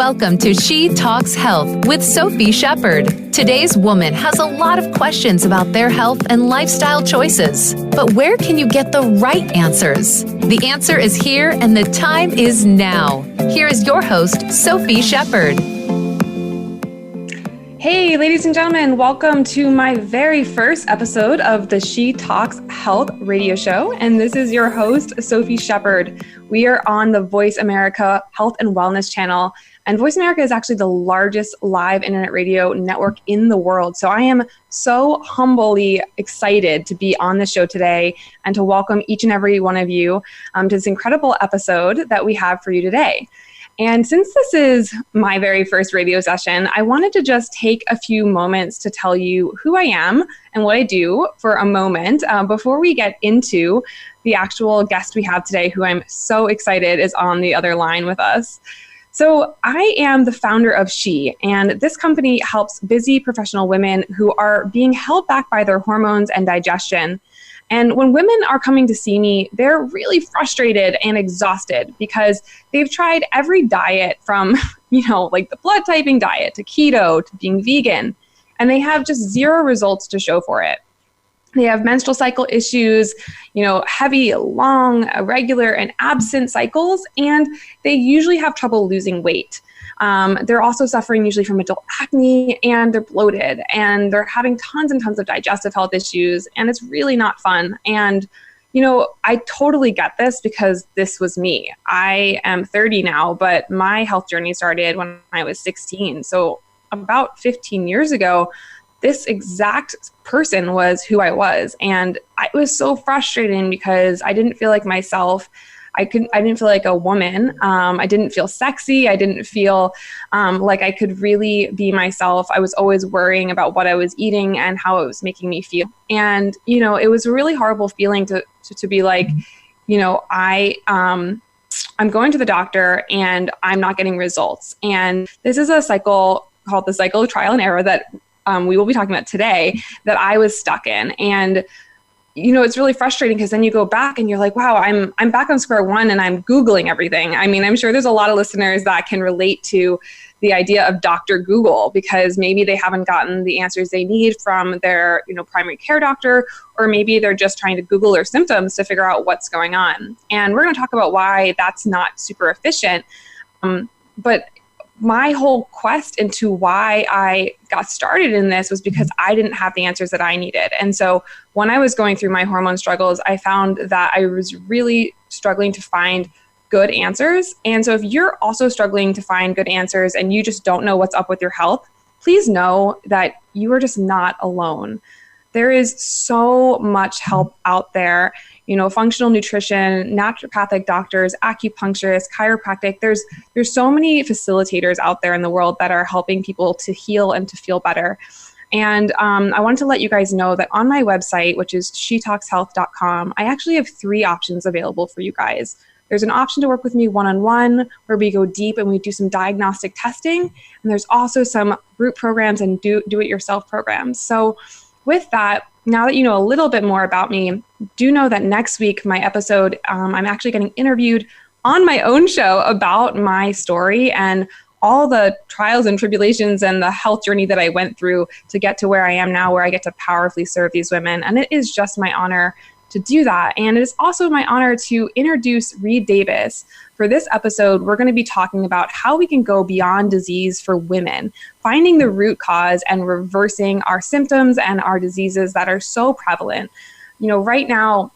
Welcome to She Talks Health with Sophie Shepherd. Today's woman has a lot of questions about their health and lifestyle choices. But where can you get the right answers? The answer is here and the time is now. Here is your host, Sophie Shepherd. Hey, ladies and gentlemen, welcome to my very first episode of the She Talks Health radio show. And this is your host, Sophie Shepherd. We are on the Voice America Health and Wellness channel. And Voice America is actually the largest live internet radio network in the world. So I am so humbly excited to be on the show today and to welcome each and every one of you to this incredible episode that we have for you today. And since this is my very first radio session, I wanted to just take a few moments to tell you who I am and what I do for a moment before we get into the actual guest we have today, who I'm so excited is on the other line with us. So I am the founder of She, and this company helps busy professional women who are being held back by their hormones and digestion. And when women are coming to see me, they're really frustrated and exhausted because they've tried every diet from, like the blood typing diet to keto to being vegan, and they have just zero results to show for it. They have menstrual cycle issues, heavy, long, irregular, and absent cycles, and they usually have trouble losing weight. They're also suffering usually from adult acne, and they're bloated, and they're having tons and tons of digestive health issues, and it's really not fun. And, I totally get this because this was me. I am 30 now, but my health journey started when I was 16. So about 15 years ago, this exact person was who I was. And it was so frustrating because I didn't feel like myself. I didn't feel like a woman. I didn't feel sexy. I didn't feel like I could really be myself. I was always worrying about what I was eating and how it was making me feel. And, it was a really horrible feeling to be like, I'm going to the doctor and I'm not getting results. And this is a cycle called the cycle of trial and error that we will be talking about today that I was stuck in. And it's really frustrating because then you go back and you're like, wow, I'm back on square one and I'm Googling everything. I mean, I'm sure there's a lot of listeners that can relate to the idea of Dr. Google because maybe they haven't gotten the answers they need from their, primary care doctor, or maybe they're just trying to Google their symptoms to figure out what's going on. And we're going to talk about why that's not super efficient. But my whole quest into why I got started in this was because I didn't have the answers that I needed. And so when I was going through my hormone struggles, I found that I was really struggling to find good answers. And so if you're also struggling to find good answers and you just don't know what's up with your health, please know that you are just not alone. There is so much help out there. Functional nutrition, naturopathic doctors, acupuncturists, chiropractic. There's so many facilitators out there in the world that are helping people to heal and to feel better. And I wanted to let you guys know that on my website, which is shetalkshealth.com, I actually have 3 options available for you guys. There's an option to work with me one-on-one where we go deep and we do some diagnostic testing. And there's also some group programs and do-it-yourself programs. So with that, now that you know a little bit more about me, do know that next week, my episode, I'm actually getting interviewed on my own show about my story and all the trials and tribulations and the health journey that I went through to get to where I am now, where I get to powerfully serve these women. And it is just my honor to do that. And it is also my honor to introduce Reed Davis. For this episode, we're going to be talking about how we can go beyond disease for women, finding the root cause and reversing our symptoms and our diseases that are so prevalent. Right now,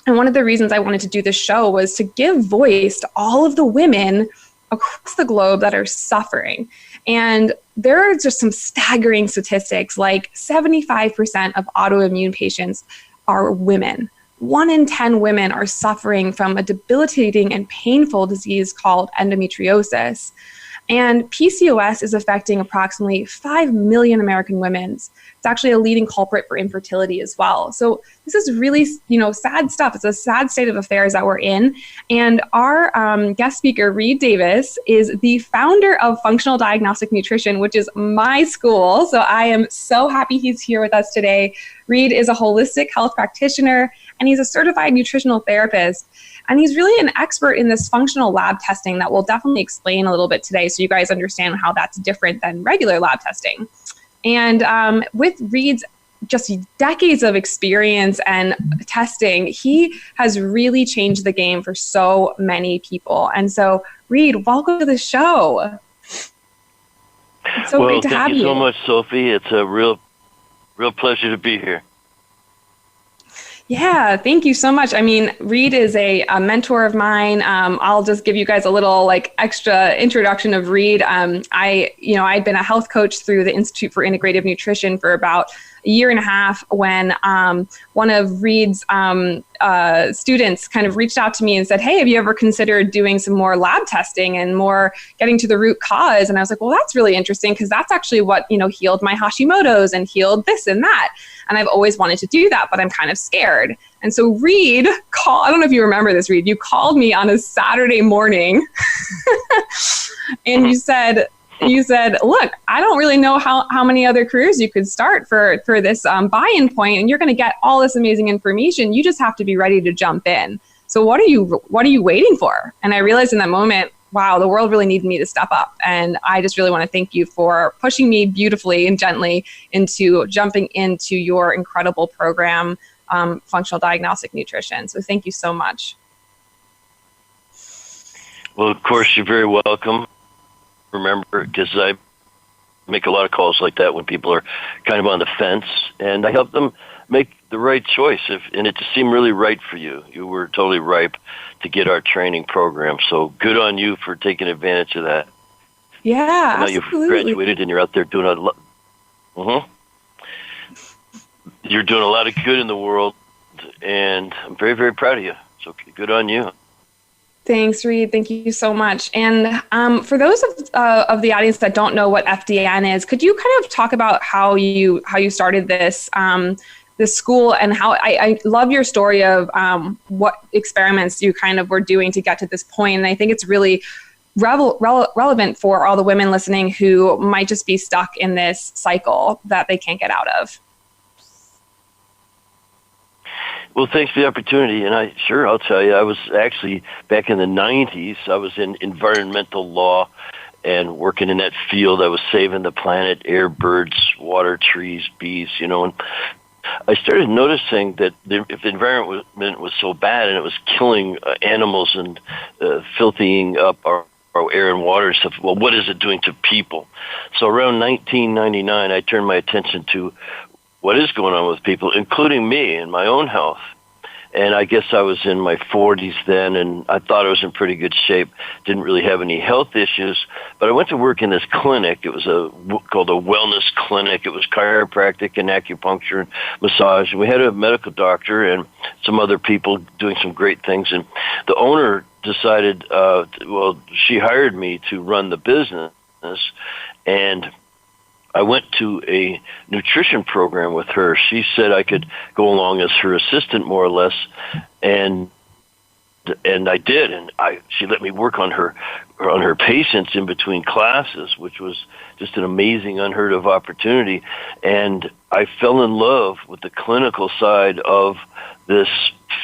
and one of the reasons I wanted to do this show was to give voice to all of the women across the globe that are suffering. And there are just some staggering statistics, like 75% of autoimmune patients are women. 1 in 10 women are suffering from a debilitating and painful disease called endometriosis. And PCOS is affecting approximately 5 million American women. It's actually a leading culprit for infertility as well. So this is really, sad stuff. It's a sad state of affairs that we're in. And our guest speaker, Reed Davis, is the founder of Functional Diagnostic Nutrition, which is my school. So I am so happy he's here with us today. Reed is a holistic health practitioner and he's a certified nutritional therapist. And he's really an expert in this functional lab testing that we'll definitely explain a little bit today so you guys understand how that's different than regular lab testing. And with Reed's just decades of experience and testing, he has really changed the game for so many people. And so, Reed, welcome to the show. It's so great to have you. Thank you so much, Sophie. It's a real pleasure to be here. Yeah, thank you so much. I mean, Reed is a mentor of mine. I'll just give you guys a little extra introduction of Reed. I'd been a health coach through the Institute for Integrative Nutrition for about a year and a half when one of Reed's students kind of reached out to me and said, hey, have you ever considered doing some more lab testing and more getting to the root cause? And I was like, well, that's really interesting because that's actually what, healed my Hashimoto's and healed this and that. And I've always wanted to do that, but I'm kind of scared. And so Reed I don't know if you remember this, Reed, you called me on a Saturday morning and you said, look, I don't really know how many other careers you could start for this buy-in point, and you're going to get all this amazing information. You just have to be ready to jump in. So what are you waiting for? And I realized in that moment, wow, the world really needed me to step up. And I just really want to thank you for pushing me beautifully and gently into jumping into your incredible program, Functional Diagnostic Nutrition. So thank you so much. Well, of course, you're very welcome. Remember, because I make a lot of calls like that when people are kind of on the fence, and I help them make the right choice. And it just seemed really right for you. You were totally ripe to get our training program. So good on you for taking advantage of that. Yeah, now absolutely. You've graduated and you're out there doing a lot. You're doing a lot of good in the world, and I'm very, very proud of you. So good on you. Thanks, Reed. Thank you so much. And for those of the audience that don't know what FDN is, could you kind of talk about how you started this school and how I love your story of what experiments you kind of were doing to get to this point. And I think it's really relevant for all the women listening who might just be stuck in this cycle that they can't get out of. Well, thanks for the opportunity, and I'll tell you, I was actually, back in the 90s, I was in environmental law and working in that field. I was saving the planet, air, birds, water, trees, bees, and I started noticing that if the environment was so bad and it was killing animals and filthying up our air and water and stuff, well, what is it doing to people? So around 1999, I turned my attention to what is going on with people, including me and my own health. And I guess I was in my 40s then, and I thought I was in pretty good shape. Didn't really have any health issues, but I went to work in this clinic. It was called a wellness clinic. It was chiropractic and acupuncture and massage. And we had a medical doctor and some other people doing some great things. And the owner decided, she hired me to run the business, and I went to a nutrition program with her. She said I could go along as her assistant, more or less, and I did. And she let me work on her patients in between classes, which was just an amazing, unheard of opportunity. And I fell in love with the clinical side of this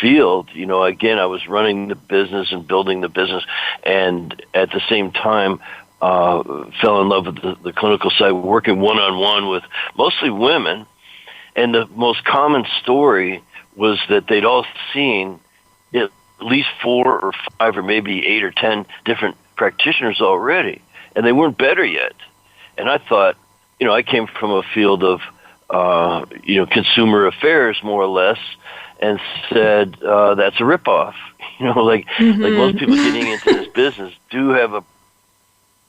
field. Again, I was running the business and building the business, and at the same time, fell in love with the clinical side, working one-on-one with mostly women. And the most common story was that they'd all seen at least 4 or 5 or maybe 8 or 10 different practitioners already, and they weren't better yet. And I thought, I came from a field of, consumer affairs, more or less, and said, that's a ripoff. Like most people getting into this business do have a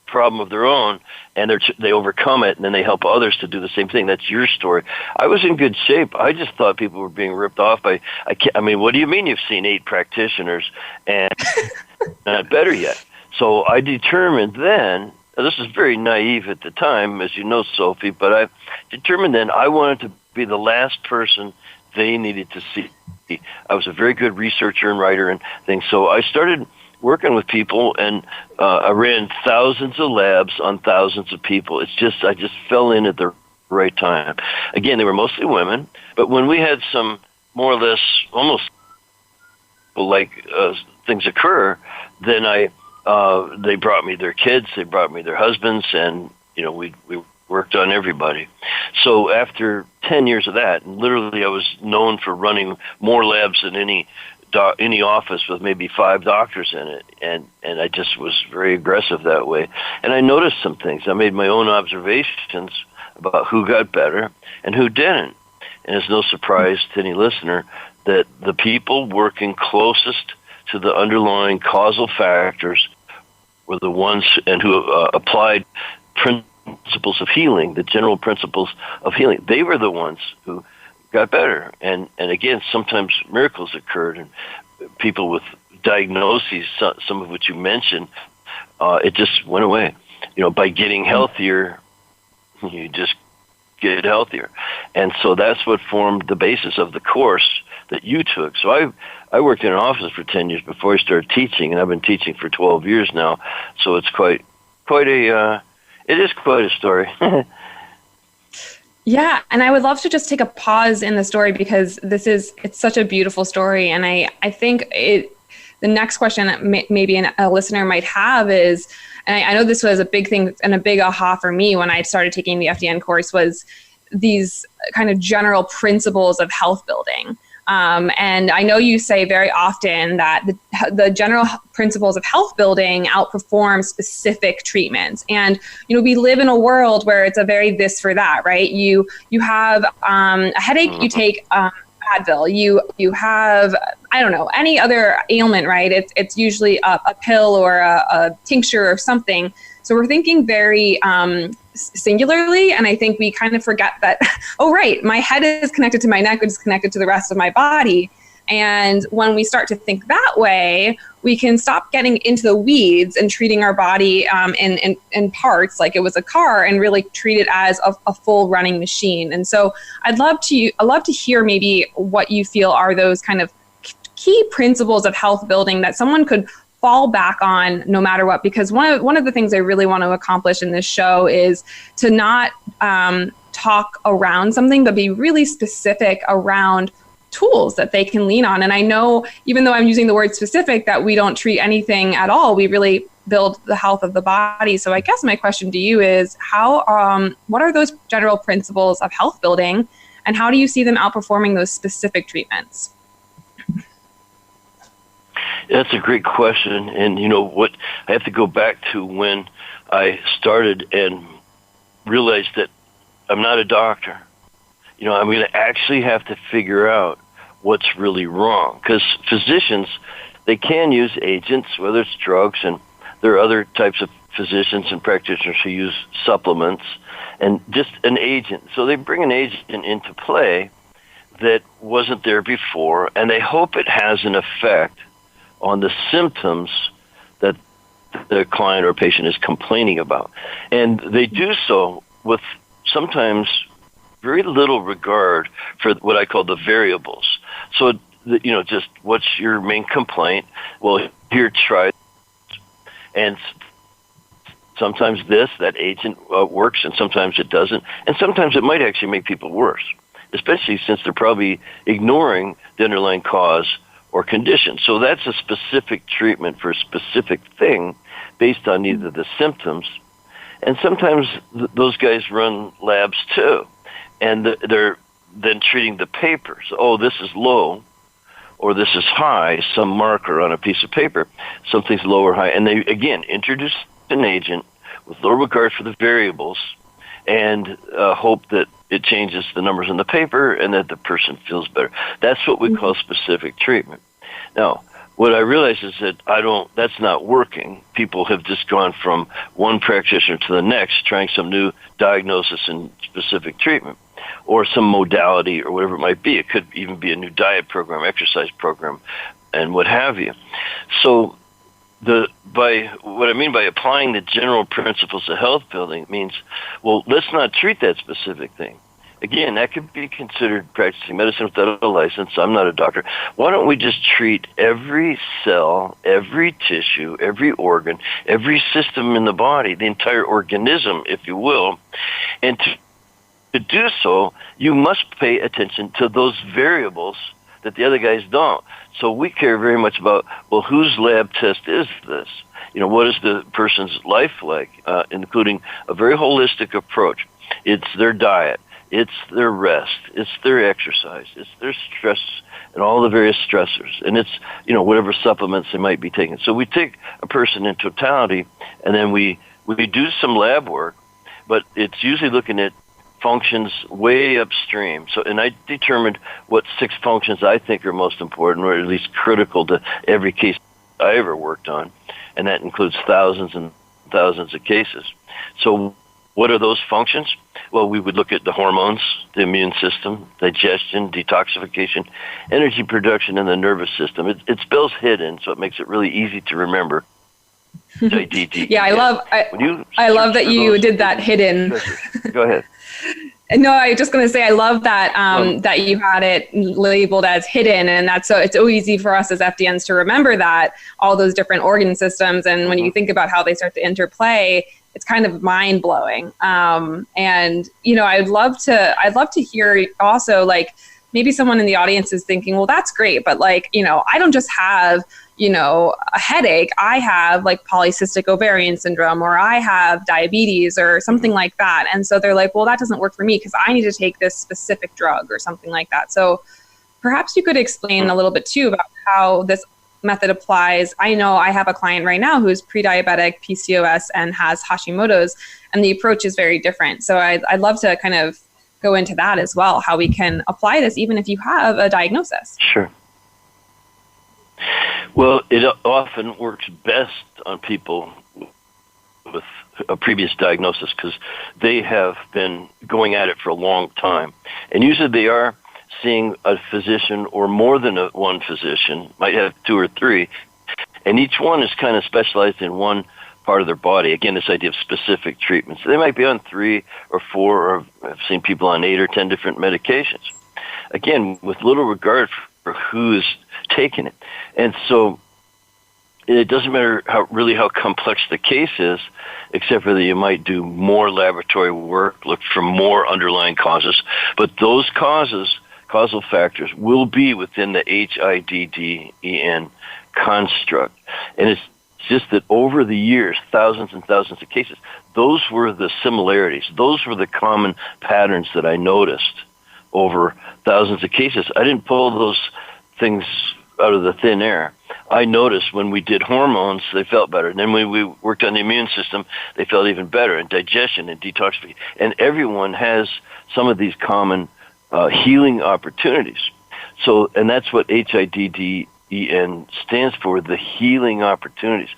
problem of their own, and they overcome it, and then they help others to do the same thing. That's your story. I was in good shape. I just thought people were being ripped off by. What do you mean you've seen 8 practitioners and not better yet? So I determined then. This was very naive at the time, as you know, Sophie. But I determined then I wanted to be the last person they needed to see. I was a very good researcher and writer and things. So I started working with people, and I ran thousands of labs on thousands of people. I just fell in at the right time. Again, they were mostly women, but when we had some more or less almost like things occur, then they brought me their kids, they brought me their husbands, and we worked on everybody. So after 10 years of that, and literally I was known for running more labs than any office with maybe 5 doctors in it, and I just was very aggressive that way. And I noticed some things. I made my own observations about who got better and who didn't. And it's no surprise to any listener that the people working closest to the underlying causal factors were the ones and who applied principles of healing, the general principles of healing. They were the ones who got better. And again, sometimes miracles occurred, and people with diagnoses, some of which you mentioned, it just went away. By getting healthier, you just get healthier. And so that's what formed the basis of the course that you took. So I worked in an office for 10 years before I started teaching, and I've been teaching for 12 years now. So it's quite a story. Yeah, and I would love to just take a pause in the story because it's such a beautiful story. And I think the next question that maybe a listener might have is, and I know this was a big thing and a big aha for me when I started taking the FDN course, was these kind of general principles of health building. And I know you say very often that the general principles of health building outperform specific treatments. And, we live in a world where it's a very this for that, right? You have a headache, you take Advil. You have, I don't know, any other ailment, right? It's usually a pill or a tincture or something. So we're thinking very singularly, and I think we kind of forget that, oh, right, my head is connected to my neck, which is connected to the rest of my body. And when we start to think that way, we can stop getting into the weeds and treating our body in parts like it was a car, and really treat it as a full running machine. And so I'd love to hear maybe what you feel are those kind of key principles of health building that someone could fall back on no matter what, because one of the things I really want to accomplish in this show is to not talk around something, but be really specific around tools that they can lean on. And I know, even though I'm using the word specific, that we don't treat anything at all. We really build the health of the body. So I guess my question to you is, what are those general principles of health building, and how do you see them outperforming those specific treatments? That's a great question. And what, I have to go back to when I started and realized that I'm not a doctor. I'm going to actually have to figure out what's really wrong, because physicians, they can use agents, whether it's drugs, and there are other types of physicians and practitioners who use supplements and just an agent. So they bring an agent into play that wasn't there before, and they hope it has an effect on the symptoms that the client or patient is complaining about. And they do so with sometimes very little regard for what I call the variables. So, just what's your main complaint? Well, here, try it. And sometimes that agent works, and sometimes it doesn't. And sometimes it might actually make people worse, especially since they're probably ignoring the underlying cause or condition. So that's a specific treatment for a specific thing based on either the symptoms, and sometimes those guys run labs too, and they're then treating the papers. Oh, this is low, or this is high, some marker on a piece of paper. Something's low or high, and they, again, introduce an agent with low regard for the variables and hope that it changes the numbers in the paper and that the person feels better. That's what we call specific treatment. Now, what I realize is that that's not working. People have just gone from one practitioner to the next, trying some new diagnosis and specific treatment, or some modality or whatever it might be. It could even be a new diet program, exercise program, and what have you. So what I mean by applying the general principles of health building means, well, let's not treat that specific thing. Again, that could be considered practicing medicine without a license. I'm not a doctor. Why don't we just treat every cell, every tissue, every organ, every system in the body, the entire organism, if you will, and to do so, you must pay attention to those variables that the other guys don't. So we care very much about, well, whose lab test is this? What is the person's life like, including a very holistic approach. It's their diet, it's their rest, it's their exercise, it's their stress and all the various stressors, and it's, whatever supplements they might be taking. So we take a person in totality, and then we do some lab work, but it's usually looking at functions way upstream. So, and I determined what 6 functions I think are most important, or at least critical to every case I ever worked on, and that includes thousands and thousands of cases. So what are those functions? Well, we would look at the hormones, the immune system, digestion, detoxification, energy production, and the nervous system. It spells hidden, so it makes it really easy to remember. Yeah, I love that you did that hidden. Go ahead. No, I was just going to say, I love that that you had it labeled as hidden, and that's so it's so easy for us as FDNs to remember that all those different organ systems, and when you think about how they start to interplay, it's kind of mind blowing. And I'd love to hear also, like, maybe someone in the audience is thinking, well, that's great, but I don't just have a headache. I have like polycystic ovarian syndrome, or I have diabetes or something like that. And so they're like, well, that doesn't work for me because I need to take this specific drug or something like that. So perhaps you could explain a little bit too about how this method applies. I know I have a client right now who's pre-diabetic, PCOS, and has Hashimoto's, and the approach is very different. So I'd love to kind of go into that as well, how we can apply this even if you have a diagnosis. Sure. Well, it often works best on people with a previous diagnosis because they have been going at it for a long time. And usually they are seeing a physician or more than one physician, might have 2 or 3, and each one is kind of specialized in one part of their body. Again, this idea of specific treatments. They might be on 3 or 4, or I've seen people on 8 or 10 different medications. Again, with little regard for who is taking it. And so it doesn't matter how complex the case is, except for that you might do more laboratory work, look for more underlying causes. But those causal factors, will be within the HIDDEN construct. And it's just that over the years, thousands and thousands of cases, those were the similarities. Those were the common patterns that I noticed over thousands of cases. I didn't pull those things out of the thin air. I noticed when we did hormones, they felt better. And then when we worked on the immune system, they felt even better, and digestion and detoxification. And everyone has some of these common healing opportunities. So, and that's what HIDDEN stands for, the healing opportunities.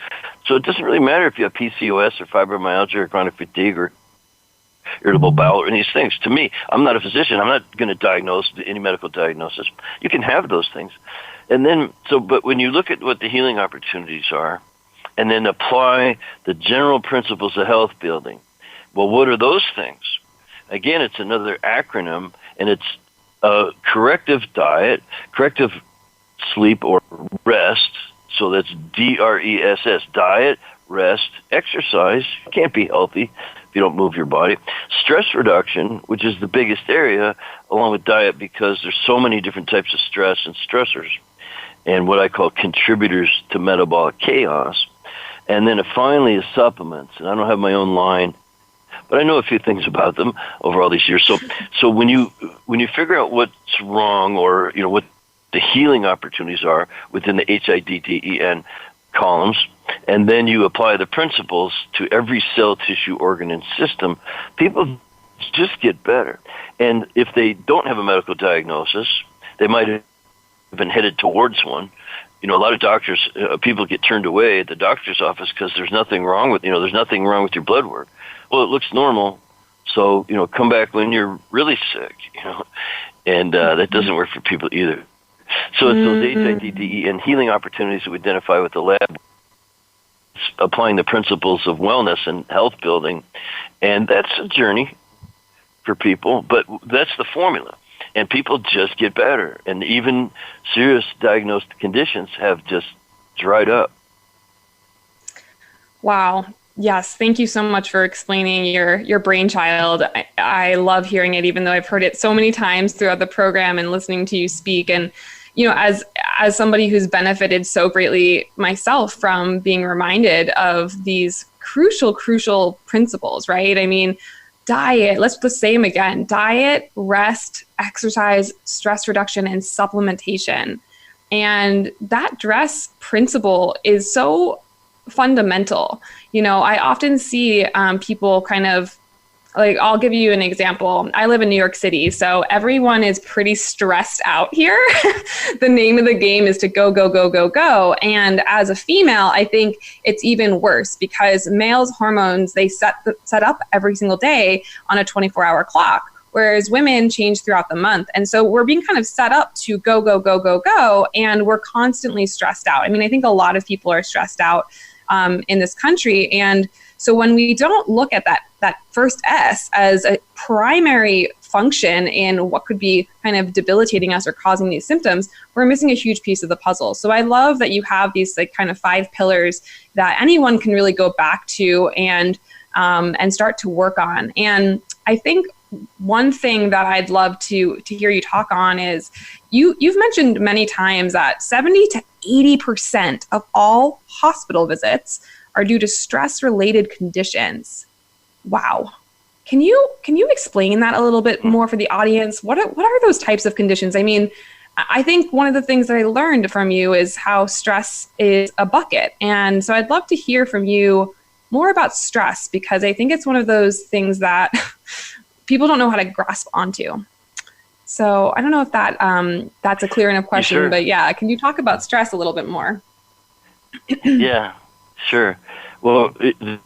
So it doesn't really matter if you have PCOS or fibromyalgia or chronic fatigue or irritable bowel or any of these things. To me, I'm not a physician. I'm not going to diagnose any medical diagnosis. You can have those things. And then, but when you look at what the healing opportunities are, and then apply the general principles of health building, well, what are those things? Again, it's another acronym, and it's corrective diet, corrective sleep or rest. So that's DRESS, diet, rest, exercise. You can't be healthy if you don't move your body. Stress reduction, which is the biggest area, along with diet, because there's so many different types of stress and stressors, and what I call contributors to metabolic chaos. And then finally is supplements. And I don't have my own line, but I know a few things about them over all these years. So when you figure out what's wrong, or what the healing opportunities are within the HIDDEN columns, and then you apply the principles to every cell, tissue, organ, and system, people just get better. And if they don't have a medical diagnosis, they might have been headed towards one. A lot of doctors, people get turned away at the doctor's office because there's nothing wrong with your blood work. Well, it looks normal, so come back when you're really sick. And that doesn't work for people either. So it's those HIDDEN healing opportunities that we identify with the lab, applying the principles of wellness and health building, and that's a journey for people. But that's the formula. And people just get better. And even serious diagnosed conditions have just dried up. Wow. Yes. Thank you so much for explaining your brainchild. I love hearing it, even though I've heard it so many times throughout the program and listening to you speak. And, as somebody who's benefited so greatly myself from being reminded of these crucial principles, right? I mean, diet, let's just say them again: diet, rest, exercise, stress reduction, and supplementation. And that DRESS principle is so fundamental. I often see people kind of like, I'll give you an example. I live in New York City, so everyone is pretty stressed out here. The name of the game is to go, go, go, go, go. And as a female, I think it's even worse because males' hormones, they set up every single day on a 24-hour clock, whereas women change throughout the month. And so we're being kind of set up to go, go, go, go, go, and we're constantly stressed out. I mean, I think a lot of people are stressed out in this country. And so when we don't look at that first S as a primary function in what could be kind of debilitating us or causing these symptoms, we're missing a huge piece of the puzzle. So I love that you have these like kind of 5 pillars that anyone can really go back to and start to work on. And I think one thing that I'd love to hear you talk on is you've mentioned many times that 70 to 80% of all hospital visits are due to stress-related conditions. Wow. Can you explain that a little bit more for the audience? What are those types of conditions? I mean, I think one of the things that I learned from you is how stress is a bucket. And so I'd love to hear from you more about stress, because I think it's one of those things that people don't know how to grasp onto. So I don't know if that's a clear enough question, Sure. But yeah, can you talk about stress a little bit more? Yeah, sure. Well, the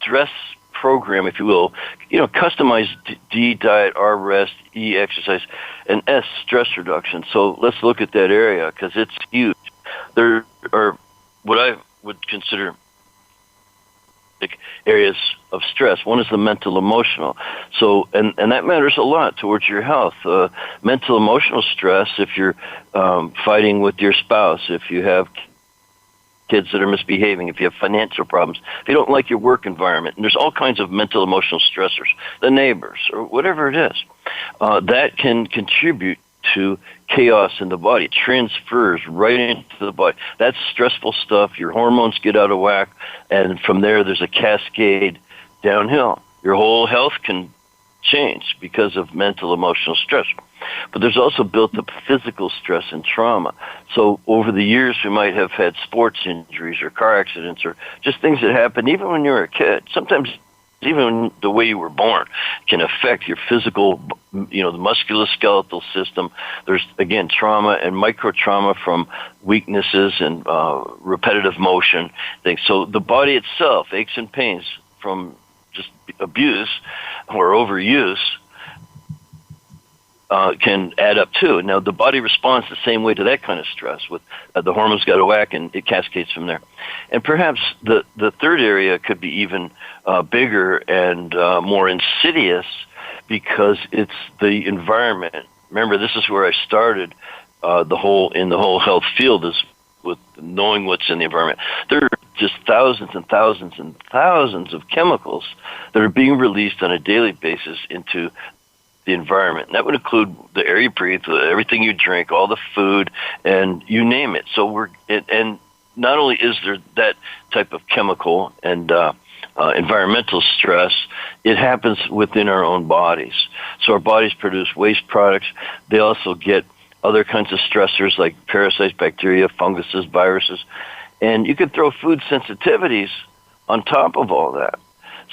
DRESS program, if you will, customized D, diet, R, rest, E, exercise, and S, stress reduction. So let's look at that area because it's huge. There are what I would consider areas of stress. One is the mental emotional. So, and that matters a lot towards your health. Mental emotional stress, if you're fighting with your spouse, if you have kids that are misbehaving, if you have financial problems, if you don't like your work environment, and there's all kinds of mental emotional stressors, the neighbors, or whatever it is, that can contribute to chaos in the body. It transfers right into the body. That's stressful stuff. Your hormones get out of whack, and from there's a cascade downhill. Your whole health can change because of mental emotional stress. But there's also built up physical stress and trauma. So over the years, we might have had sports injuries or car accidents or just things that happen even when you were a kid. Sometimes even the way you were born can affect your physical, the musculoskeletal system. There's, again, trauma and micro-trauma from weaknesses and repetitive motion things. So the body itself, aches and pains from just abuse or overuse, can add up too. Now, the body responds the same way to that kind of stress with the hormones got out of whack, and it cascades from there. And perhaps the third area could be even bigger and more insidious because it's the environment. Remember, this is where I started the whole health field, is with knowing what's in the environment. There are just thousands and thousands and thousands of chemicals that are being released on a daily basis into the environment. And that would include the air you breathe, everything you drink, all the food, and you name it. So and not only is there that type of chemical and environmental stress, it happens within our own bodies. So our bodies produce waste products. They also get other kinds of stressors like parasites, bacteria, funguses, viruses. And you could throw food sensitivities on top of all that.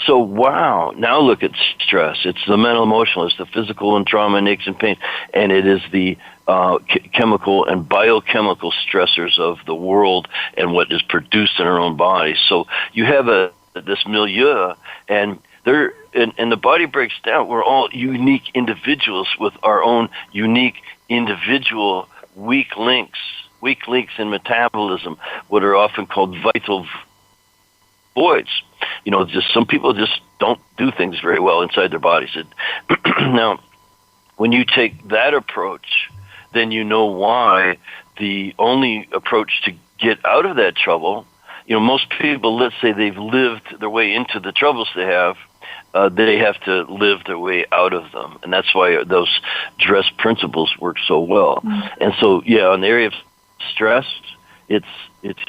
So, wow, now look at stress. It's the mental, emotional, it's the physical and trauma and aches and pain, and it is the chemical and biochemical stressors of the world and what is produced in our own bodies. So you have this milieu, and the body breaks down. We're all unique individuals with our own unique individual weak links in metabolism, what are often called vital voids. Just some people just don't do things very well inside their bodies. Now, when you take that approach, then you know why the only approach to get out of that trouble, most people, let's say they've lived their way into the troubles they have, they have to live their way out of them. And that's why those dress principles work so well. Mm-hmm. And so, yeah, in the area of stress, it's huge.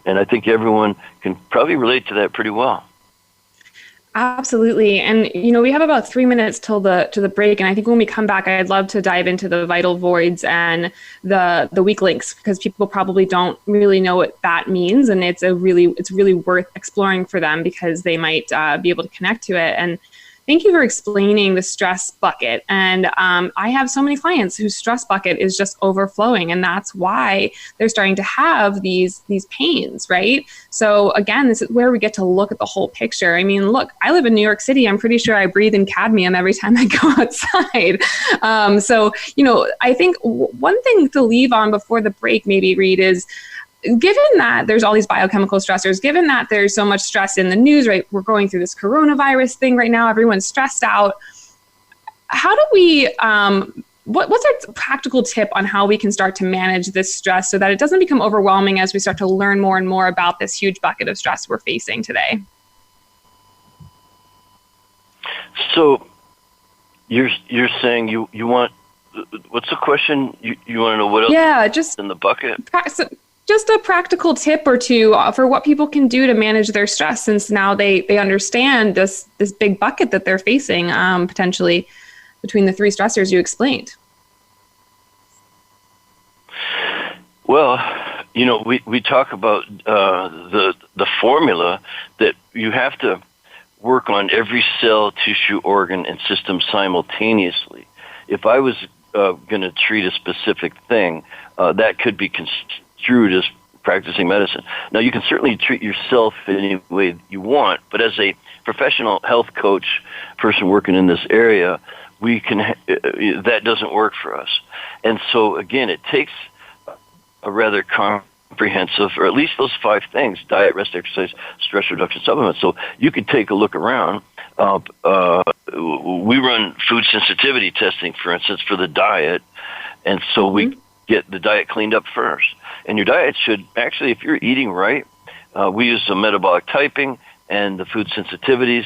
And I think everyone can probably relate to that pretty well. Absolutely. And, we have about 3 minutes to the break. And I think when we come back, I'd love to dive into the vital voids and the weak links, because people probably don't really know what that means. And it's really worth exploring for them, because they might be able to connect to it. And thank you for explaining the stress bucket. And I have so many clients whose stress bucket is just overflowing, and that's why they're starting to have these pains, right? So again, this is where we get to look at the whole picture. I mean, look, I live in New York City. I'm pretty sure I breathe in cadmium every time I go outside. So, I think one thing to leave on before the break, maybe, Reed, is given that there's all these biochemical stressors, given that there's so much stress in the news, right? We're going through this coronavirus thing right now. Everyone's stressed out. How do we, what's our practical tip on how we can start to manage this stress so that it doesn't become overwhelming as we start to learn more and more about this huge bucket of stress we're facing today? So you're saying you want, what's the question? You want to know what else just in the bucket? Just a practical tip or two for what people can do to manage their stress, since now they understand this big bucket that they're facing, potentially between the three stressors you explained. Well, we talk about the formula that you have to work on every cell, tissue, organ, and system simultaneously. If I was going to treat a specific thing, that could be construed as practicing medicine. Now, you can certainly treat yourself in any way you want, but as a professional health coach, person working in this area, we can that doesn't work for us. And so, again, it takes a rather comprehensive, or at least those 5 things: diet, rest, exercise, stress reduction, supplements. So you could take a look around. We run food sensitivity testing, for instance, for the diet, and so we get the diet cleaned up first. And your diet should actually, if you're eating right, we use some metabolic typing and the food sensitivities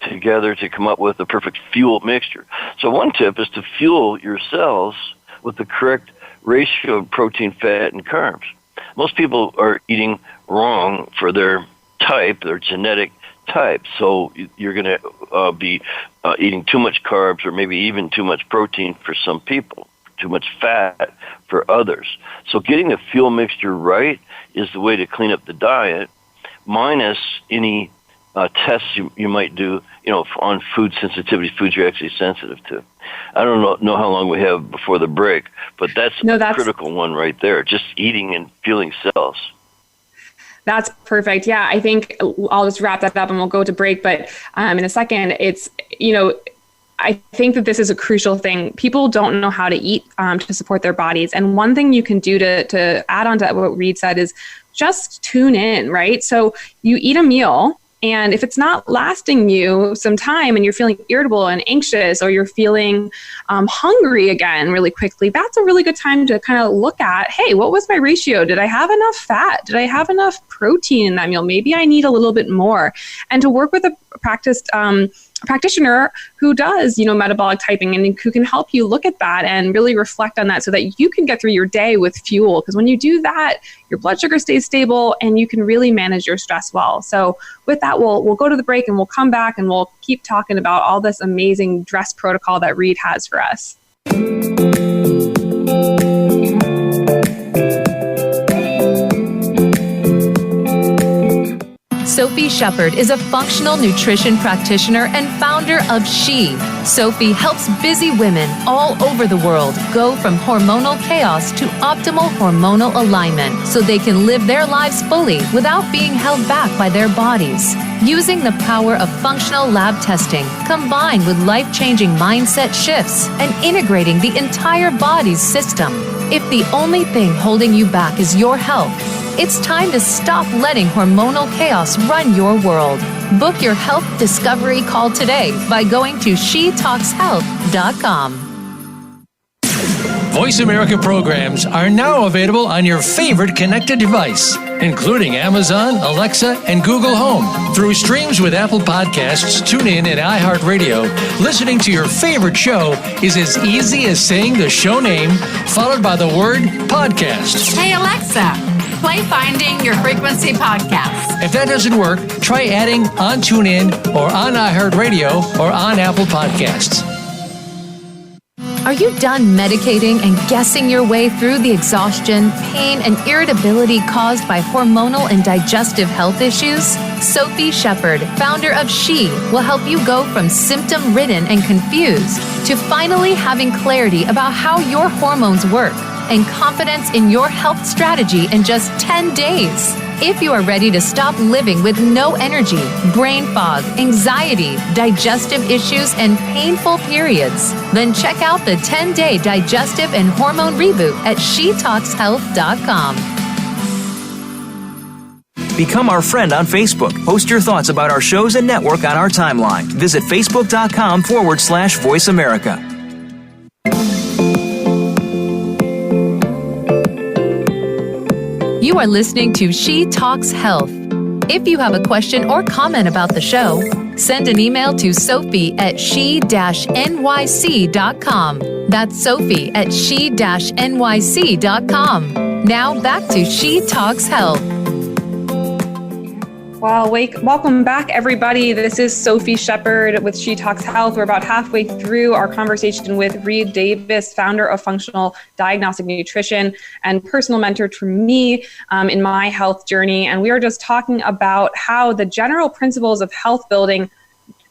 together to come up with a perfect fuel mixture. So one tip is to fuel your cells with the correct ratio of protein, fat, and carbs. Most people are eating wrong for their type, their genetic type. So you're going to be eating too much carbs, or maybe even too much protein for some people, too much fat for others. So getting the fuel mixture right is the way to clean up the diet, minus any tests you might do, on food sensitivity, foods you're actually sensitive to. I don't know how long we have before the break, but that's a critical one right there, just eating and fueling cells. That's perfect. Yeah, I think I'll just wrap that up and we'll go to break. But in a second, it's, I think that this is a crucial thing. People don't know how to eat to support their bodies. And one thing you can do to add on to what Reed said is just tune in, right? So you eat a meal, and if it's not lasting you some time and you're feeling irritable and anxious, or you're feeling hungry again really quickly, that's a really good time to kind of look at, hey, what was my ratio? Did I have enough fat? Did I have enough protein in that meal? Maybe I need a little bit more. And to work with a practitioner who does, metabolic typing, and who can help you look at that and really reflect on that so that you can get through your day with fuel. Because when you do that, your blood sugar stays stable and you can really manage your stress well. So with that, we'll go to the break and we'll come back and we'll keep talking about all this amazing dress protocol that Reed has for us. Sophie Shepard is a functional nutrition practitioner and founder of She. Sophie helps busy women all over the world go from hormonal chaos to optimal hormonal alignment so they can live their lives fully without being held back by their bodies. Using the power of functional lab testing combined with life-changing mindset shifts and integrating the entire body's system. If the only thing holding you back is your health, it's time to stop letting hormonal chaos run your world. Book your health discovery call today by going to shetalkshealth.com. Voice America programs are now available on your favorite connected device. including Amazon, Alexa, and Google Home. Through streams with Apple Podcasts, TuneIn, and iHeartRadio, listening to your favorite show is as easy as saying the show name followed by the word podcast. Hey, Alexa, play Finding Your Frequency podcast. If that doesn't work, try adding on TuneIn or on iHeartRadio or on Apple Podcasts. Are you done medicating and guessing your way through the exhaustion, pain, and irritability caused by hormonal and digestive health issues? Sophie Shepard, founder of She, will help you go from symptom-ridden and confused to finally having clarity about how your hormones work and confidence in your health strategy in just 10 days. If you are ready to stop living with no energy, brain fog, anxiety, digestive issues, and painful periods, then check out the 10-day digestive and hormone reboot at shetalkshealth.com. Become our friend on Facebook. Post your thoughts about our shows and network on our timeline. Visit facebook.com/Voice America. You are listening to She Talks Health. If you have a question or comment about the show, send an email to sophie@she-nyc.com. That's sophie@she-nyc.com. Now back to She Talks Health. Well, welcome back, everybody. This is Sophie Shepard with She Talks Health. We're about halfway through our conversation with Reed Davis, founder of Functional Diagnostic Nutrition and personal mentor to me in my health journey. And we are just talking about how the general principles of health building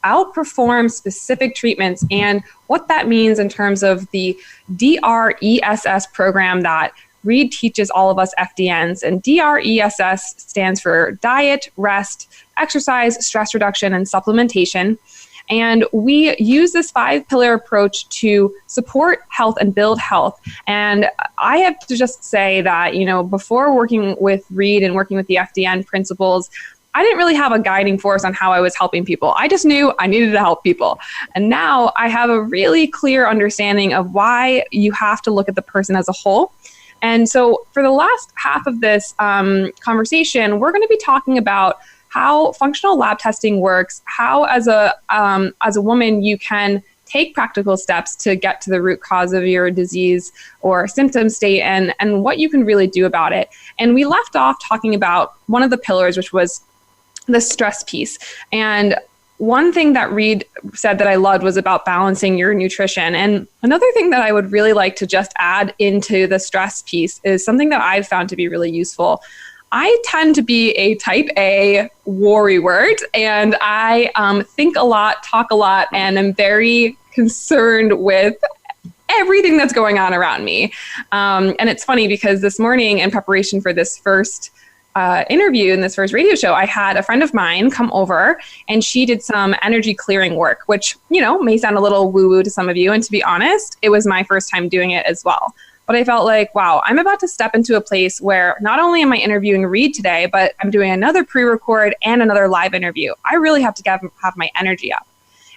outperform specific treatments and what that means in terms of the DRESS program that Reed teaches all of us FDNs, and DRESS stands for diet, rest, exercise, stress reduction, and supplementation. And we use this 5-pillar approach to support health and build health. And I have to just say that, before working with Reed and working with the FDN principles, I didn't really have a guiding force on how I was helping people. I just knew I needed to help people. And now I have a really clear understanding of why you have to look at the person as a whole. And so for the last half of this conversation, we're going to be talking about how functional lab testing works, how as a woman you can take practical steps to get to the root cause of your disease or symptom state and what you can really do about it. And we left off talking about one of the pillars, which was the stress piece. And one thing that Reed said that I loved was about balancing your nutrition. And another thing that I would really like to just add into the stress piece is something that I've found to be really useful. I tend to be a type A worrywart, and I think a lot, talk a lot, and am very concerned with everything that's going on around me. And it's funny because this morning in preparation for this first interview in this first radio show, I had a friend of mine come over and she did some energy clearing work, which, may sound a little woo-woo to some of you. And to be honest, it was my first time doing it as well. But I felt like, wow, I'm about to step into a place where not only am I interviewing Reed today, but I'm doing another pre-record and another live interview. I really have to have my energy up.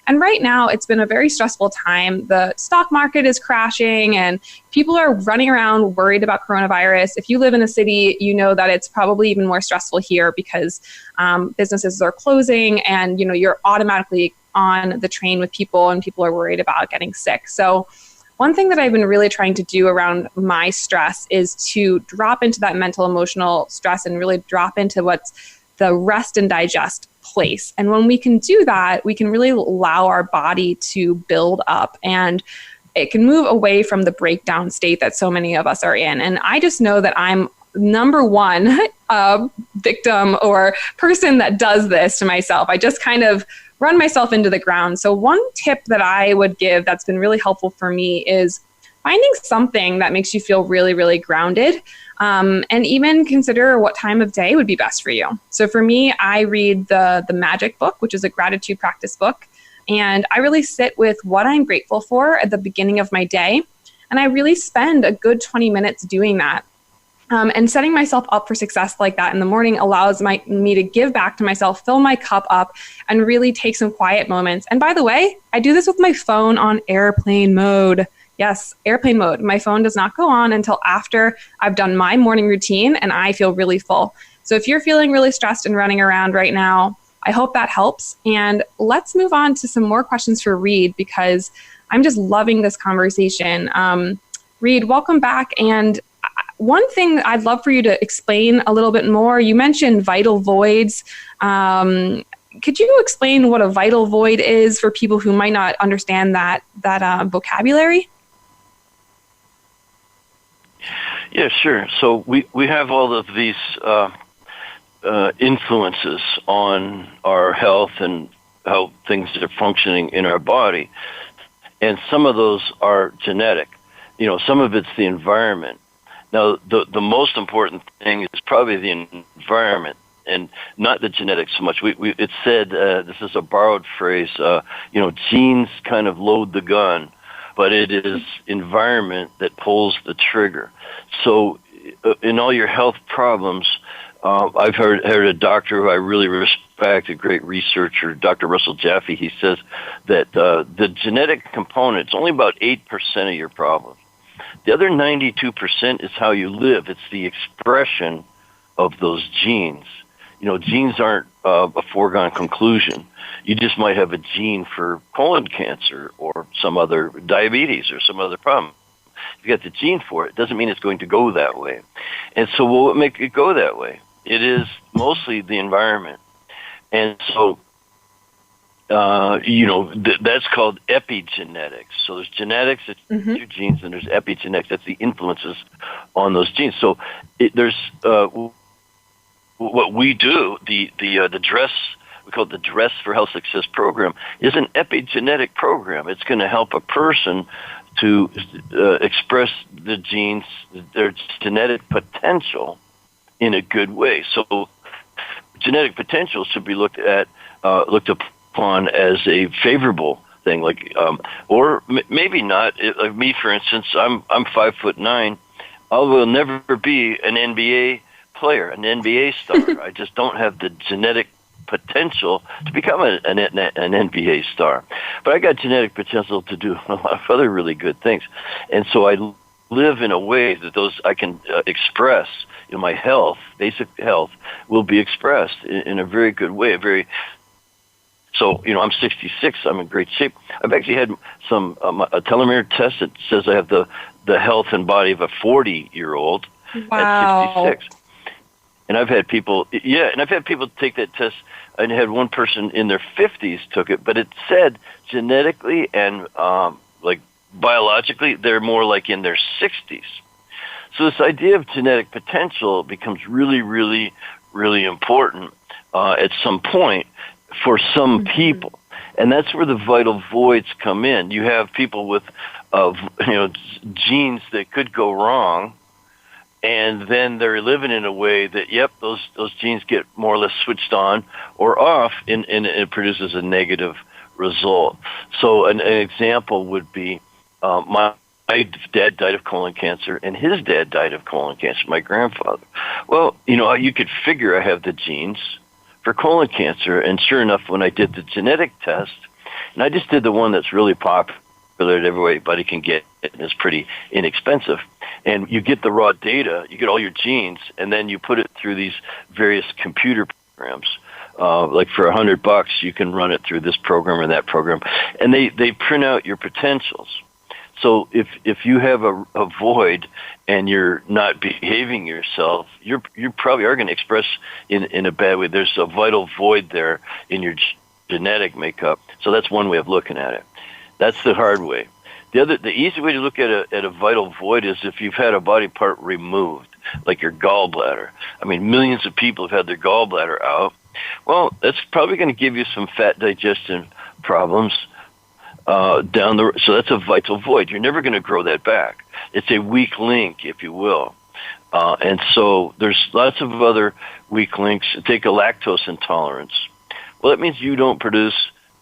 And right now, it's been a very stressful time. The stock market is crashing and people are running around worried about coronavirus. If you live in a city, you know that it's probably even more stressful here because businesses are closing and, you're automatically on the train with people and people are worried about getting sick. So one thing that I've been really trying to do around my stress is to drop into that mental, emotional stress and really drop into what's the rest and digest place. And when we can do that, we can really allow our body to build up and it can move away from the breakdown state that so many of us are in. And I just know that I'm number one victim or person that does this to myself. I just kind of run myself into the ground. So one tip that I would give that's been really helpful for me is finding something that makes you feel really, really grounded. And even consider what time of day would be best for you. So for me, I read the Magic book, which is a gratitude practice book. And I really sit with what I'm grateful for at the beginning of my day. And I really spend a good 20 minutes doing that. And setting myself up for success like that in the morning allows me to give back to myself, fill my cup up, and really take some quiet moments. And by the way, I do this with my phone on airplane mode. yes, airplane mode. My phone does not go on until after I've done my morning routine and I feel really full. So if you're feeling really stressed and running around right now, I hope that helps. And let's move on to some more questions for Reed, because I'm just loving this conversation. Reed, welcome back. And one thing I'd love for you to explain a little bit more, you mentioned vital voids. Could you explain what a vital void is for people who might not understand that vocabulary? Yeah, sure. So we have all of these influences on our health and how things are functioning in our body. And some of those are genetic. Some of it's the environment. Now, the most important thing is probably the environment and not the genetics so much. It's said, this is a borrowed phrase, genes kind of load the gun, but it is environment that pulls the trigger. So in all your health problems, I've heard a doctor who I really respect, a great researcher, Dr. Russell Jaffe. He says that the genetic component is only about 8% of your problems. The other 92% is how you live. It's the expression of those genes. Genes aren't a foregone conclusion. You just might have a gene for colon cancer or some other diabetes or some other problem. If you got the gene for it, doesn't mean it's going to go that way. And so what would make it go that way? It is mostly the environment. And so, that's called epigenetics. So there's genetics, that's your genes, and there's epigenetics, that's the influences on those genes. So there's what we do, the DRESS, we call it the Dress for Health Success program, is an epigenetic program. It's going to help a person to express the genes, their genetic potential in a good way. So genetic potential should be looked upon as a favorable thing, or maybe not. Like me, for instance, I'm 5'9". I will never be an NBA player, an NBA star. I just don't have the genetic potential to become an NBA star. But I got genetic potential to do a lot of other really good things. And so I live in a way that those I can express. My health, basic health, will be expressed in a very good way. So, I'm 66. I'm in great shape. I've actually had a telomere test that says I have the health and body of a 40-year-old at 66. And I've had people, take that test. I had one person in their 50s took it, but it said genetically and biologically, they're more like in their 60s. So this idea of genetic potential becomes really, really, really important at some point for some people. And that's where the vital voids come in. You have people with genes that could go wrong, and then they're living in a way that, those genes get more or less switched on or off, and it produces a negative result. So an example would be my dad died of colon cancer, and his dad died of colon cancer, my grandfather. Well, you could figure I have the genes for colon cancer, and sure enough, when I did the genetic test, and I just did the one that's really popular that everybody can get, and it's pretty inexpensive, and you get the raw data, you get all your genes, and then you put it through these various computer programs. Like for $100, you can run it through this program or that program, and they print out your potentials. So if you have a void and you're not behaving yourself, you probably are going to express in a bad way. There's a vital void there in your genetic makeup. So that's one way of looking at it. That's the hard way. The easy way to look at a vital void is if you've had a body part removed, like your gallbladder. I mean, millions of people have had their gallbladder out. Well, that's probably going to give you some fat digestion problems. So that's a vital void. You're never going to grow that back. It's a weak link, if you will. And so there's lots of other weak links. Take a lactose intolerance. Well, that means you don't produce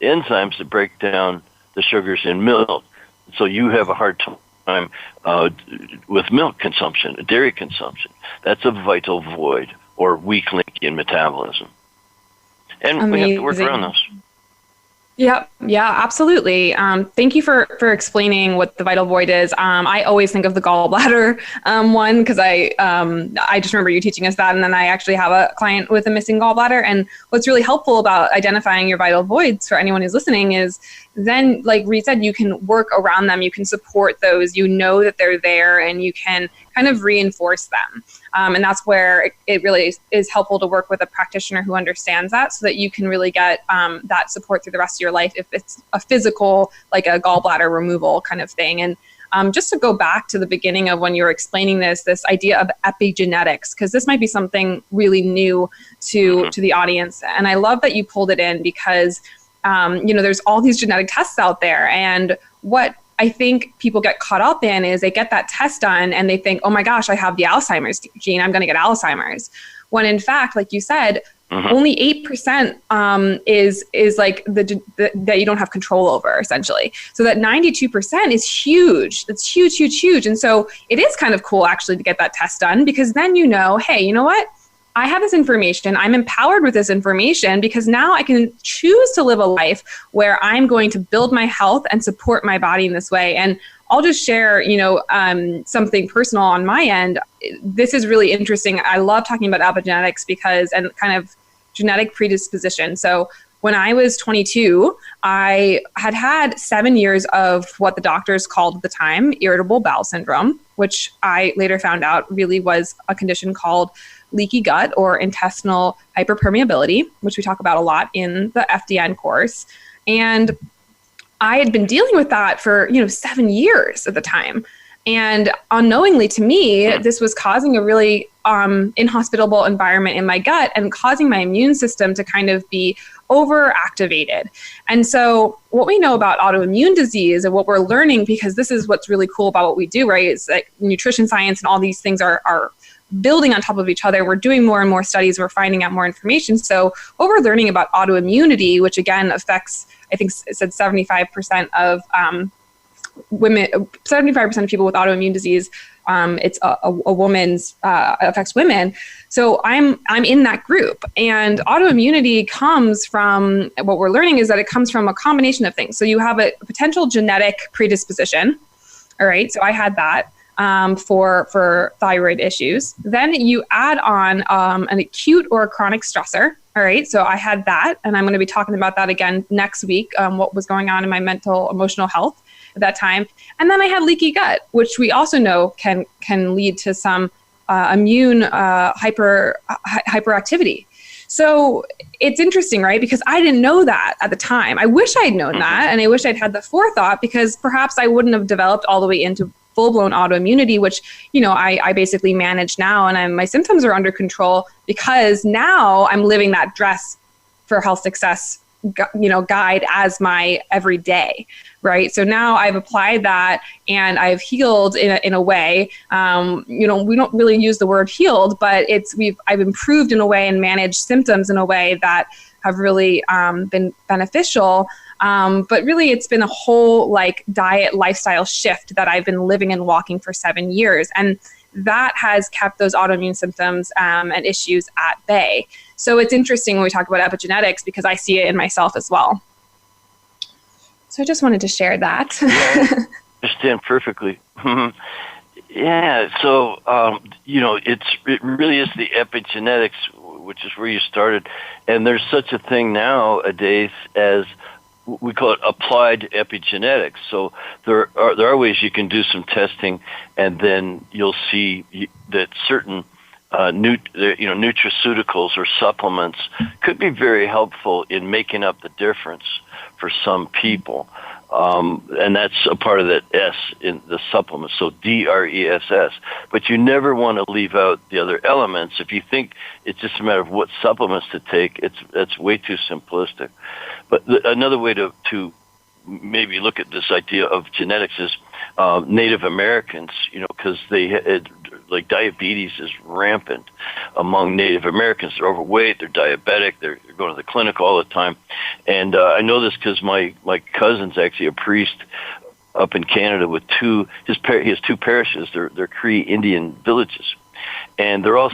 enzymes that break down the sugars in milk. So you have a hard time with milk consumption, dairy consumption. That's a vital void or weak link in metabolism. And we have to work around those. Yeah, absolutely. Thank you for explaining what the vital void is. I always think of the gallbladder one because I just remember you teaching us that, and then I actually have a client with a missing gallbladder. And what's really helpful about identifying your vital voids for anyone who's listening is then, like Reed said, you can work around them, you can support those, you know that they're there, and you can kind of reinforce them. And that's where it really is helpful to work with a practitioner who understands that, so that you can really get that support through the rest of your life if it's a physical, like a gallbladder removal kind of thing. And just to go back to the beginning of when you were explaining this idea of epigenetics, because this might be something really new to the audience. And I love that you pulled it in because, there's all these genetic tests out there. And what I think people get caught up in is they get that test done and they think, oh my gosh, I have the Alzheimer's gene, I'm going to get Alzheimer's. When in fact, like you said, only 8% is like that you don't have control over, essentially. So that 92% is huge. It's huge, huge, huge. And so it is kind of cool actually to get that test done, because then hey, you know what? I have this information. I'm empowered with this information because now I can choose to live a life where I'm going to build my health and support my body in this way. And I'll just share, something personal on my end. This is really interesting. I love talking about epigenetics and kind of genetic predisposition. So when I was 22, I had 7 years of what the doctors called at the time irritable bowel syndrome, which I later found out really was a condition called leaky gut or intestinal hyperpermeability, which we talk about a lot in the FDN course. And I had been dealing with that for, 7 years at the time. And unknowingly to me, this was causing a really inhospitable environment in my gut and causing my immune system to kind of be overactivated. And so what we know about autoimmune disease and what we're learning, because this is what's really cool about what we do, right? Is like nutrition science and all these things are building on top of each other. We're doing more and more studies. We're finding out more information. So what we're learning about autoimmunity, which again affects, I think it said 75% of women, 75% of people with autoimmune disease, it's a woman's, affects women. So I'm in that group, and autoimmunity comes from, what we're learning is that it comes from a combination of things. So you have a potential genetic predisposition. All right. So I had that. For thyroid issues. Then you add on an acute or a chronic stressor. All right, so I had that, and I'm going to be talking about that again next week, what was going on in my mental, emotional health at that time. And then I had leaky gut, which we also know can lead to some immune hyperactivity. So it's interesting, right? Because I didn't know that at the time. I wish I'd known that, and I wish I'd had the forethought, because perhaps I wouldn't have developed all the way into full-blown autoimmunity, which, I basically manage now, and my symptoms are under control because now I'm living that dress for health success, guide as my everyday, right? So now I've applied that and I've healed in a way, we don't really use the word healed, but I've improved in a way and managed symptoms in a way that have really been beneficial. But really, it's been a whole diet lifestyle shift that I've been living and walking for 7 years. And that has kept those autoimmune symptoms and issues at bay. So it's interesting when we talk about epigenetics, because I see it in myself as well. So I just wanted to share that. Yeah, I understand perfectly. Yeah, so, it really is the epigenetics, which is where you started. And there's such a thing nowadays as we call it applied epigenetics. So there are ways you can do some testing, and then you'll see that certain nutraceuticals or supplements could be very helpful in making up the difference for some people. And that's a part of that S in the supplement, so DRESS. But you never want to leave out the other elements. If you think it's just a matter of what supplements to take, it's way too simplistic. But another way to maybe look at this idea of genetics is Native Americans, because diabetes is rampant among Native Americans. They're overweight, they're diabetic, they're going to the clinic all the time. And I know this because my cousin's actually a priest up in Canada with he has two parishes. They're Cree Indian villages, and they're all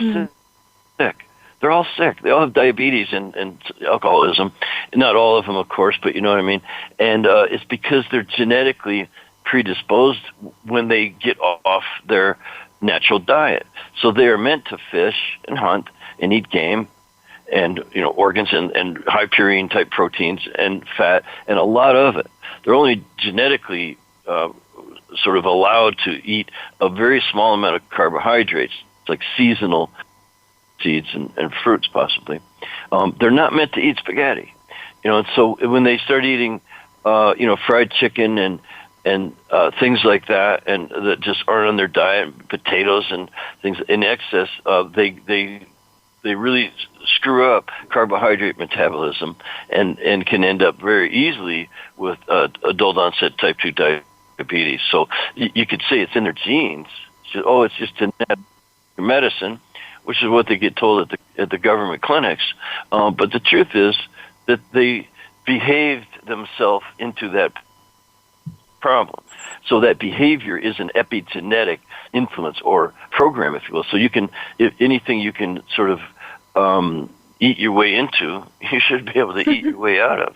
sick. They're all sick. They all have diabetes and alcoholism. Not all of them, of course, but you know what I mean. And it's because they're genetically predisposed when they get off their natural diet. So they are meant to fish and hunt and eat game and organs and high purine type proteins and fat and a lot of it. They're only genetically sort of allowed to eat a very small amount of carbohydrates, like seasonal seeds and fruits possibly. They're not meant to eat spaghetti, and so when they start eating, fried chicken and things like that, and that just aren't on their diet, potatoes and things in excess, they really screw up carbohydrate metabolism and can end up very easily with adult onset type 2 diabetes. So you could say it's in their genes. It's just genetic medicine, which is what they get told at the government clinics. But the truth is that they behaved themselves into that problem. So that behavior is an epigenetic influence or program, if you will. So you can, if anything you can sort of eat your way into, you should be able to eat your way out of.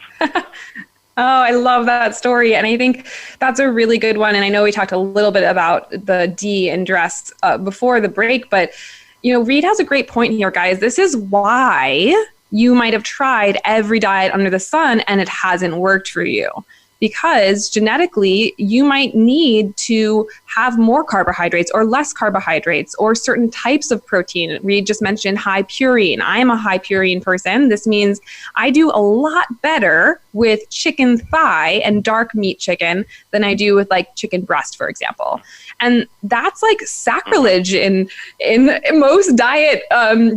Oh, I love that story. And I think that's a really good one. And I know we talked a little bit about the D in dress before the break, but Reed has a great point here, guys. This is why you might have tried every diet under the sun and it hasn't worked for you. Because genetically, you might need to have more carbohydrates or less carbohydrates or certain types of protein. Reed just mentioned high purine. I am a high purine person. This means I do a lot better with chicken thigh and dark meat chicken than I do with like chicken breast, for example. And that's like sacrilege in most diet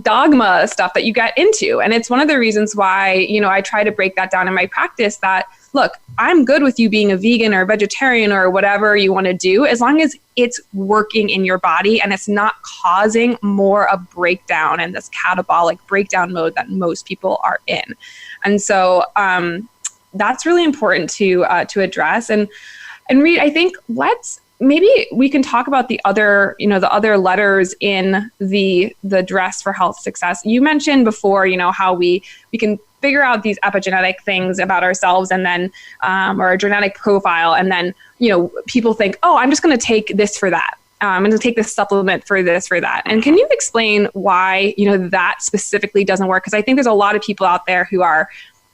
dogma stuff that you get into. And it's one of the reasons why, I try to break that down in my practice that, look, I'm good with you being a vegan or a vegetarian or whatever you want to do, as long as it's working in your body and it's not causing more of breakdown and this catabolic breakdown mode that most people are in. And so that's really important to address. And Reed, I think maybe we can talk about the other letters in the dress for health success. You mentioned before, how we can figure out these epigenetic things about ourselves and then, or a genetic profile. And then, people think, oh, I'm just going to take this for that. I'm going to take this supplement for this, for that. And can you explain why, that specifically doesn't work? Because I think there's a lot of people out there who are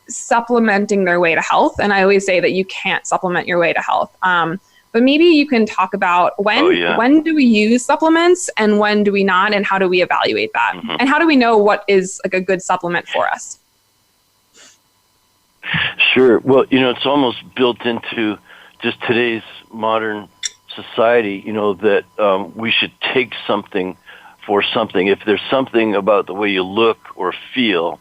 supplementing their way to health. And I always say that you can't supplement your way to health. But maybe you can talk about when do we use supplements and when do we not, and how do we evaluate that? Mm-hmm. And how do we know what is like a good supplement for us? Sure. Well, it's almost built into just today's modern society, that we should take something for something. If there's something about the way you look or feel,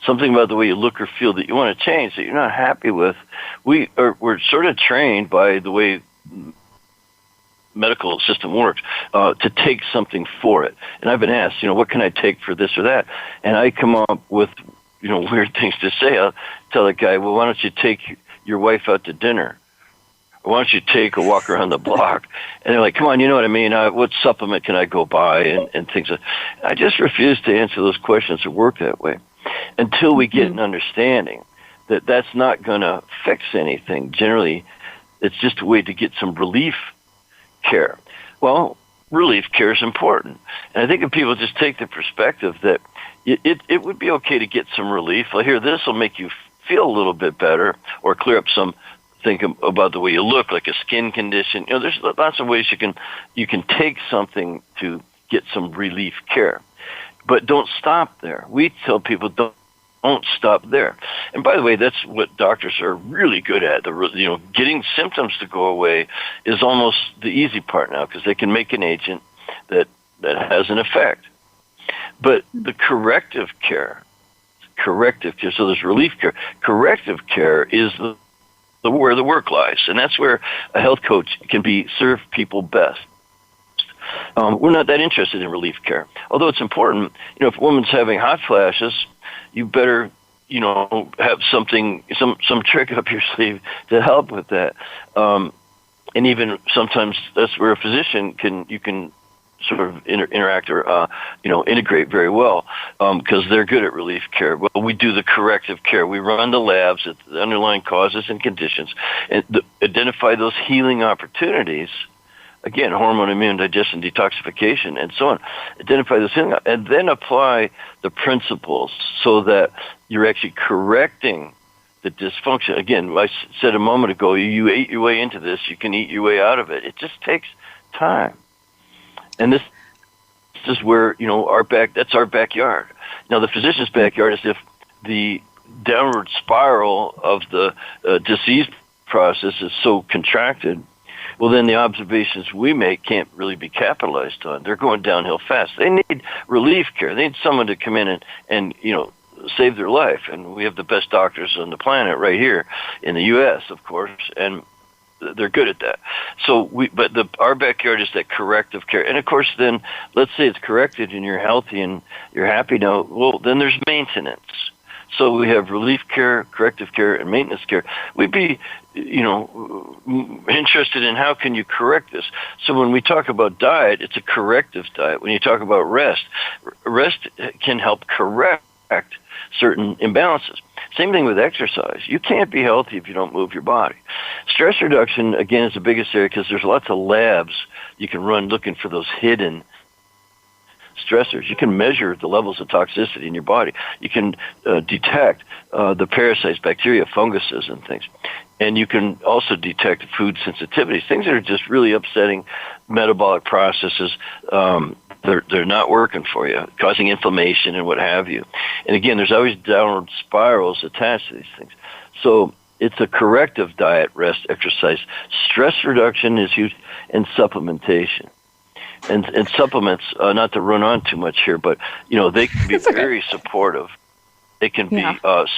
something about the way you look or feel that you want to change, that you're not happy with, we're sort of trained by the way medical system works to take something for it. And I've been asked, what can I take for this or that? And I come up with weird things to say. I'll tell a guy, well, why don't you take your wife out to dinner? Or why don't you take a walk around the block? And they're like, come on, you know what I mean? What supplement can I go buy? And things like that. I just refuse to answer those questions or work that way until we get an understanding that that's not going to fix anything. Generally, it's just a way to get some relief care. Well, relief care is important. And I think if people just take the perspective that it would be okay to get some relief. Well, here, this will make you feel a little bit better or clear up some think about the way you look, like a skin condition. There's lots of ways you can take something to get some relief care. But don't stop there. We tell people don't stop there. And by the way, that's what doctors are really good at. Getting symptoms to go away is almost the easy part now because they can make an agent that has an effect. But the corrective care, so there's relief care. Corrective care is where the work lies, and that's where a health coach can serve people best. We're not that interested in relief care, although it's important. If a woman's having hot flashes, you better, have something, some trick up your sleeve to help with that. And even sometimes that's where a physician you can sort of interact or integrate very well because they're good at relief care. Well, we do the corrective care. We run the labs at the underlying causes and conditions and identify those healing opportunities. Again, hormone, immune, digestion, detoxification, and so on. Identify those healing and then apply the principles so that you're actually correcting the dysfunction. Again, I said a moment ago, you ate your way into this, you can eat your way out of it. It just takes time. And this is where, that's our backyard. Now, the physician's backyard is if the downward spiral of the disease process is so contracted, well, then the observations we make can't really be capitalized on. They're going downhill fast. They need relief care. They need someone to come in and save their life. And we have the best doctors on the planet right here in the U.S., of course, and they're good at that. So our backyard is that corrective care. And of course, then let's say it's corrected and you're healthy and you're happy now. Well, then there's maintenance. So we have relief care, corrective care, and maintenance care. We'd be, interested in how can you correct this. So when we talk about diet, it's a corrective diet. When you talk about rest can help correct certain imbalances. Same thing with exercise. You can't be healthy if you don't move your body. Stress reduction, again, is the biggest area because there's lots of labs you can run looking for those hidden stressors. You can measure the levels of toxicity in your body. You can detect the parasites, bacteria, funguses, and things. And you can also detect food sensitivities, things that are just really upsetting metabolic processes. They're not working for you, causing inflammation and what have you. And again, there's always downward spirals attached to these things. So it's a corrective diet, rest, exercise. Stress reduction is huge, and supplementation. And supplements, not to run on too much here, but they can be very supportive. They can be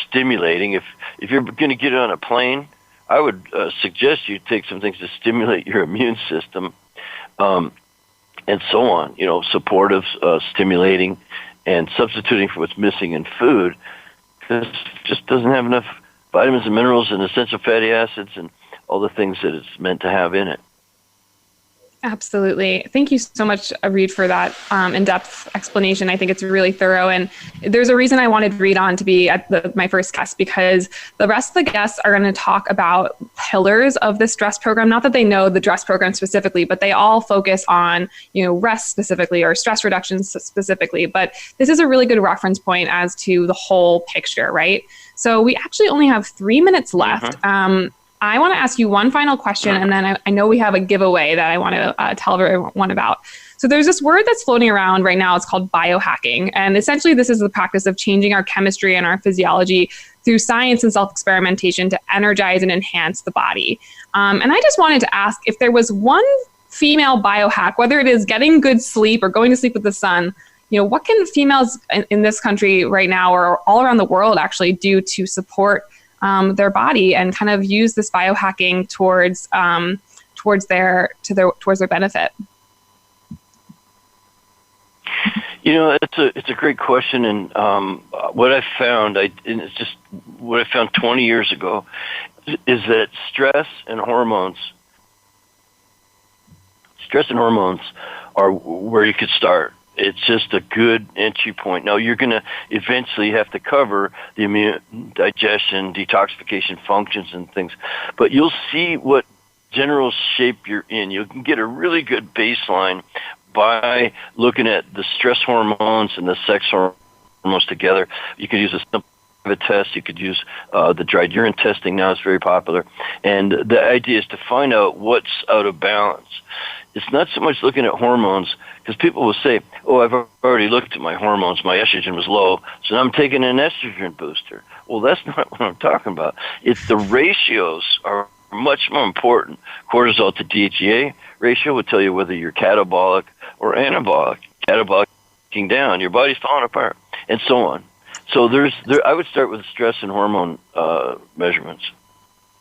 stimulating. If you're going to get on a plane, I would suggest you take some things to stimulate your immune system, and so on. Supportive, stimulating, and substituting for what's missing in food, because it just doesn't have enough vitamins and minerals and essential fatty acids and all the things that it's meant to have in it. Absolutely. Thank you so much, Reed, for that in-depth explanation. I think it's really thorough. And there's a reason I wanted Reed on to be at my first guest, because the rest of the guests are going to talk about pillars of the stress program. Not that they know the stress program specifically, but they all focus on, rest specifically or stress reduction specifically. But this is a really good reference point as to the whole picture, right? So we actually only have 3 minutes left. I want to ask you one final question, and then I know we have a giveaway that I want to tell everyone about. So there's this word that's floating around right now. It's called biohacking. And essentially, this is the practice of changing our chemistry and our physiology through science and self-experimentation to energize and enhance the body. And I just wanted to ask if there was one female biohack, whether it is getting good sleep or going to sleep with the sun, what can females in this country right now or all around the world actually do to support their body and kind of use this biohacking towards their benefit? It's a great question, and what I found 20 years ago is that stress and hormones are where you could start. It's just a good entry point. Now, you're going to eventually have to cover the immune, digestion, detoxification functions and things, but you'll see what general shape you're in. You can get a really good baseline by looking at the stress hormones and the sex hormones together. You could use a simple test. You could use the dried urine testing now. It's very popular. And the idea is to find out what's out of balance. It's not so much looking at hormones, because people will say, I've already looked at my hormones. My estrogen was low, so now I'm taking an estrogen booster. Well, that's not what I'm talking about. It's the ratios are much more important. Cortisol to DHEA ratio will tell you whether you're catabolic or anabolic. Catabolic down, your body's falling apart, and so on. So I would start with stress and hormone measurements.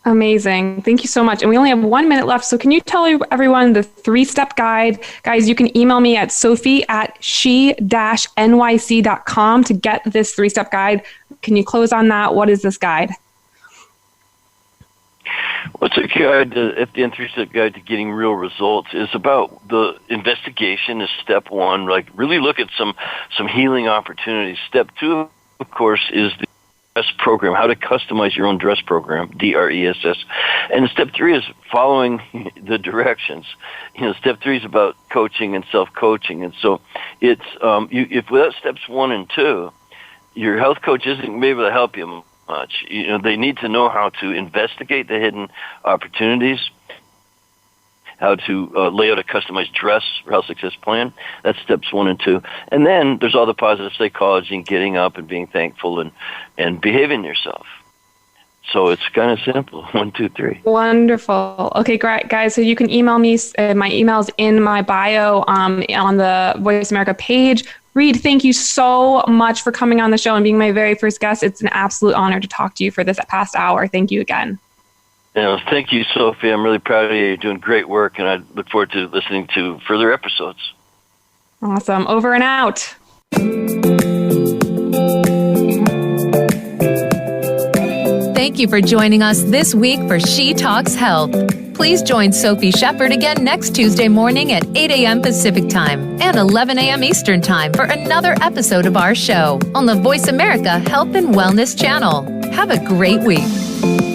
Amazing. Thank you so much. And we only have 1 minute left. So can you tell everyone the 3-step guide? Guys, you can email me at sophie@she-nyc.com to get this 3-step guide. Can you close on that? What is this guide? What's a guide, FDN3-step guide to getting real results is about the investigation is step one, like really look at some healing opportunities. Step two, of course, is the dress program, how to customize your own dress program, DRESS. And step three is following the directions. Step three is about coaching and self-coaching. And so it's, if without steps 1 and 2, your health coach isn't going to be able to help you much. They need to know how to investigate the hidden opportunities, how to lay out a customized dress or health success plan. That's steps 1 and 2. And then there's all the positive psychology and getting up and being thankful and behaving yourself. So it's kind of simple. 1, 2, 3. Wonderful. Okay, great, guys. So you can email me. My email's in my bio on the Voice America page. Reed, thank you so much for coming on the show and being my very first guest. It's an absolute honor to talk to you for this past hour. Thank you again. Thank you, Sophie. I'm really proud of you. You're doing great work, and I look forward to listening to further episodes. Awesome. Over and out. Thank you for joining us this week for She Talks Health. Please join Sophie Shepherd again next Tuesday morning at 8 a.m. Pacific Time and 11 a.m. Eastern Time for another episode of our show on the Voice America Health and Wellness Channel. Have a great week.